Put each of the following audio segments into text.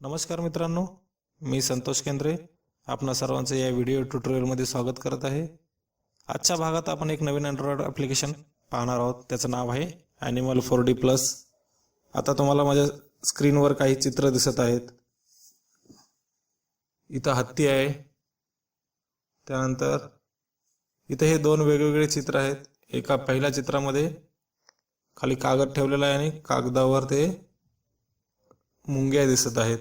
नमस्कार मित्रांनो, मी संतोष केंद्रे आपणा सर्वांचे या व्हिडिओ ट्युटोरियलमध्ये स्वागत करत आहे। आजच्या भागात आपण एक नवीन अँड्रॉइड ॲप्लिकेशन पाहणार आहोत। त्याचं नाव आहे ॲनिमल 4D प्लस। आता तुम्हाला माझ्या स्क्रीनवर काही चित्र दिसत आहेत। इथं हत्ती आहे, त्यानंतर इथे हे दोन वेगवेगळे चित्र आहेत। एका पहिल्या चित्रामध्ये खाली कागद ठेवलेला आहे आणि कागदावर ते मुंग्या दिसत आहेत।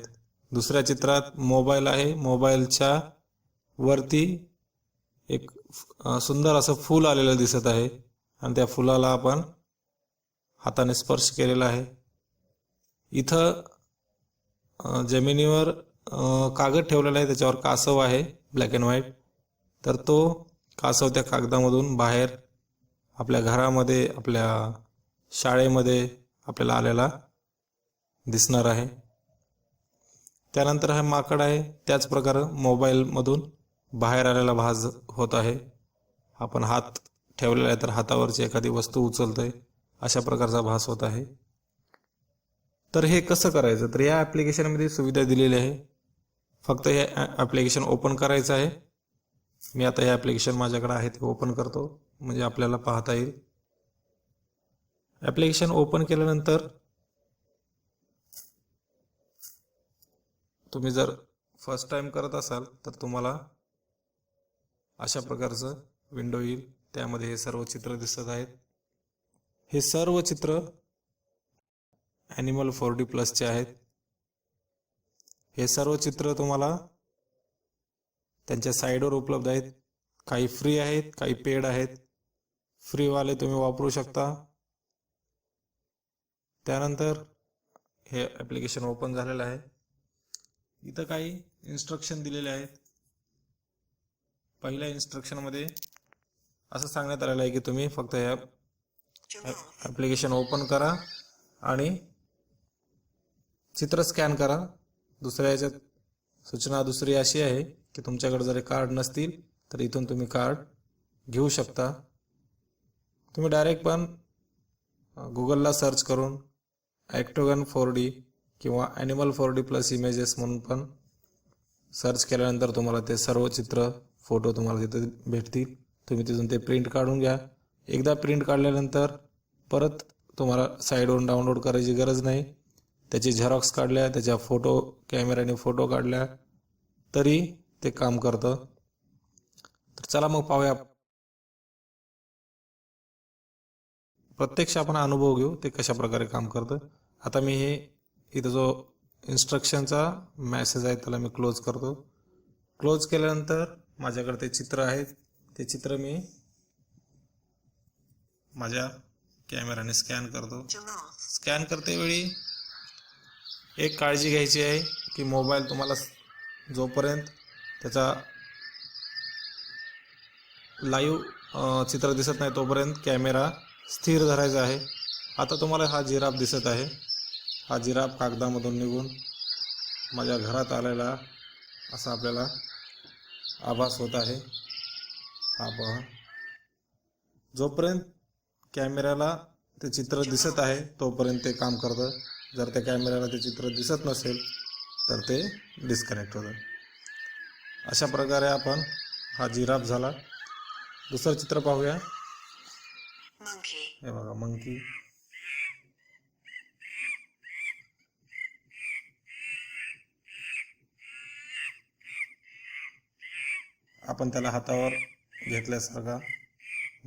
दुसऱ्या चित्रात मोबाईल आहे, मोबाईलच्या वरती एक सुंदर असं फूल आलेलं दिसत आहे आणि त्या फुलाला आपण हाताने स्पर्श केलेला आहे। इथं जमिनीवर कागद ठेवलेला आहे, त्याच्यावर कासव आहे ब्लॅक अँड व्हाईट। तर तो कासव त्या कागदामधून बाहेर आपल्या घरामध्ये, आपल्या शाळेमध्ये आपल्याला आलेला दिसणार आहे। त्यानंतर हा माकड आहे, त्याच प्रकारे मोबाईल मधून बाहेर आलेला भास होत आहे। आपण हात ठेवलेला आहे तर हातावरची एखादी वस्तू उचलतोय, अशा प्रकारचा भास होत आहे। तर हे कसं करायचं, तर या ॲप्लिकेशन मध्ये सुविधा दिलेली आहे। फक्त हे ॲप्लिकेशन ओपन करायचं आहे। मी आता हे ॲप्लिकेशन माझ्याकडे आहे ते ओपन करतो, म्हणजे आपल्याला पाहता येईल। ॲप्लिकेशन ओपन केल्यानंतर तुम्ही जर फर्स्ट टाइम करत असाल तर तुम्हाला अशा प्रकारचं विंडो येईल। त्यामध्ये हे सर्व चित्र दिसत आहेत। हे सर्व चित्र ॲनिमल 4D प्लसचे आहेत। हे सर्व चित्र तुम्हाला त्यांच्या साईडवर उपलब्ध आहेत। काही फ्री आहेत, काही पेड आहेत। फ्रीवाले तुम्ही वापरू शकता। त्यानंतर हे ॲप्लिकेशन ओपन झालेलं आहे। इथं काही इन्स्ट्रक्शन दिलेले आहेत। पहिल्या इन्स्ट्रक्शन मध्ये असं सांगण्यात आलेलं आहे की तुम्ही फक्त हे ॲप्लिकेशन ओपन करा आणि चित्र स्कॅन करा। दुसऱ्या याच्यात सूचना दुसरी अशी आहे की तुमच्याकडे जर कार्ड नसतील तर इथून तुम्ही कार्ड घेऊ शकता। तुम्ही डायरेक्ट पण गुगलला सर्च करून ऑक्टोगन 4D किंवा ॲनिमल 4D प्लस इमेजेस म्हणून पण सर्च केल्यानंतर तुम्हाला ते सर्व चित्र, फोटो तुम्हाला तिथे भेटतील। तुम्ही तिथून ते प्रिंट काढून घ्या। एकदा प्रिंट काढल्यानंतर परत तुम्हाला साईडवरून डाउनलोड करायची गरज नाही। त्याची झेरॉक्स काढल्या, त्याच्या फोटो कॅमेऱ्याने फोटो काढल्या तरी ते काम करतं। तर चला मग पाहूया, प्रत्यक्ष आपण अनुभव घेऊ ते कशा प्रकारे काम करतं। आता मी हे इथं जो इन्स्ट्रक्शनचा मेसेज आहे त्याला मी क्लोज करतो। क्लोज केल्यानंतर माझ्याकडे ते चित्र आहे, ते चित्र मी माझ्या कॅमेराने स्कॅन करतो। स्कॅन करते वेळी एक काळजी घ्यायची आहे की मोबाईल तुम्हाला जोपर्यंत त्याचा लाईव्ह चित्र दिसत नाही तोपर्यंत कॅमेरा स्थिर धरायचा आहे। आता तुम्हाला हा जिराफ दिसत आहे। हा जिराफ कागदामधून निघून माझ्या घरात आलेला असा आपल्याला आभास होत आहे। हा पहा, जोपर्यंत कॅमेऱ्याला ते चित्र दिसत आहे तोपर्यंत ते काम करतं। जर त्या कॅमेऱ्याला ते चित्र दिसत नसेल तर ते डिस्कनेक्ट होतं। अशा प्रकारे आपण हा जिराफ झाला। दुसरं चित्र पाहूया। हे बघा, मंकी। आपण त्याला हातावर घेतल्यासारखा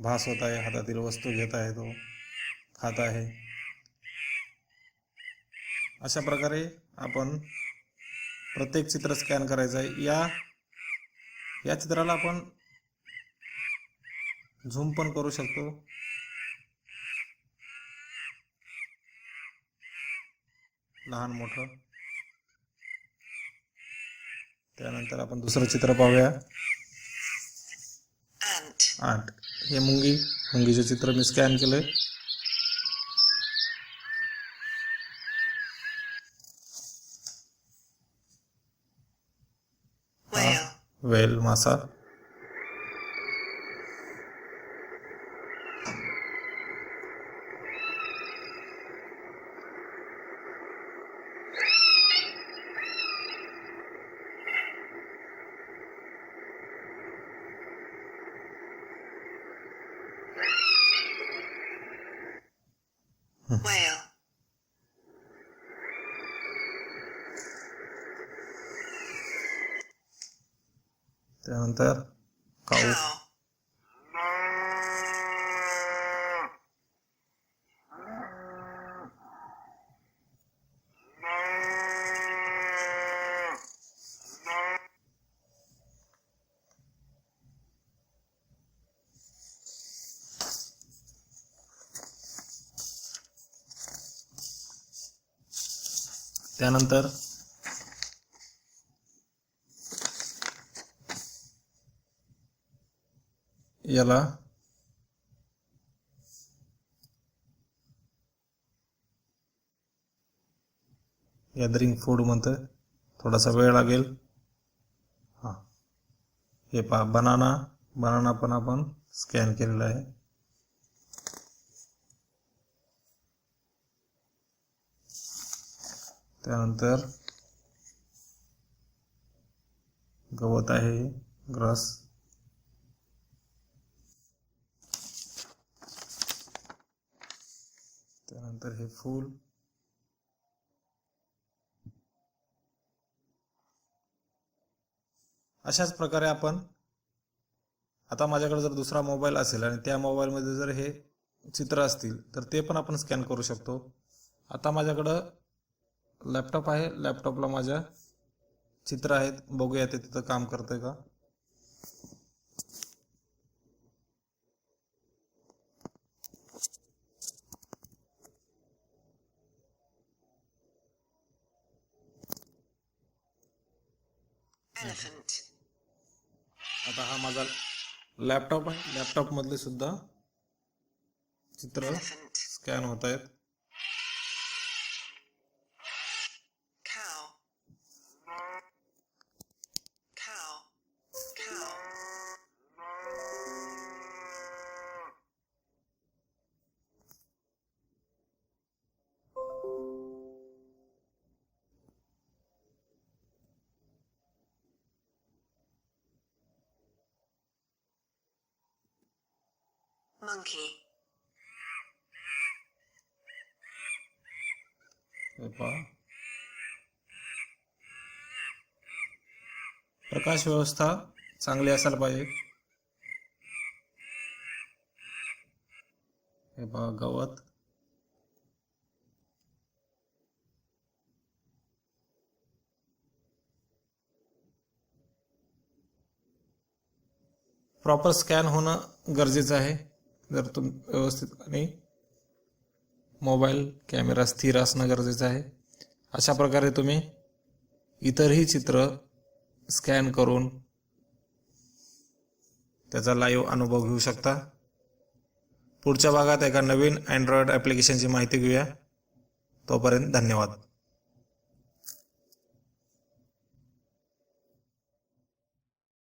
भास होत आहे। हातातील वस्तू घेत आहे, तो खात आहे। अशा प्रकारे आपण प्रत्येक चित्र स्कॅन करायचं आहे। या चित्राला आपण झूम पण करू शकतो। लहान मोठं। त्यानंतर आपण दुसरं चित्र पाहूया। आंट, हे मुंगीचे चित्र मी स्कॅन केलंय। वेल, मासा। whale, त्यानंतर काऊ, cow, त्यानंतर याला गॅदरिंग फूड म्हणतं, थोडासा वेळ लागेल. हां, हे पहा बनाना पण आपण स्कॅन केलेला आहे. त्यानंतर गवत आहे, ग्रास. त्यानंतर हे फूल. अशाच प्रकारे आपण, आता माझ्याकडे जर दुसरा मोबाईल असेल आणि त्या मोबाईलमध्ये जर हे चित्र असतील तर ते पण आपण स्कॅन करू शकतो. आता माझ्याकडं लॅपटॉप आहे, लॅपटॉपला माझ्या चित्र आहेत, बघूया ते तिथं काम करतंय का. elephant, आता हा माझा लॅपटॉप आहे, लॅपटॉप मधले सुद्धा चित्र elephant, स्कॅन होत आहेत. cow, cow, cow, monkey, हे पहा, प्रकाश व्यवस्था चांगली असायला पाहिजे. हे पहा, गवत. प्रॉपर स्कॅन होणं गरजेचं आहे. जर व्यवस्थित आणि मोबाईल कॅमेरा स्थिर असणं गरजेचं आहे. अशा प्रकारे तुम्ही इतरही चित्र स्कॅन करून त्याचा लाईव्ह अनुभव घेऊ शकता. पुढच्या भागात एका नवीन अँड्रॉइड ॲप्लिकेशनची माहिती घेऊया. तोपर्यंत धन्यवाद.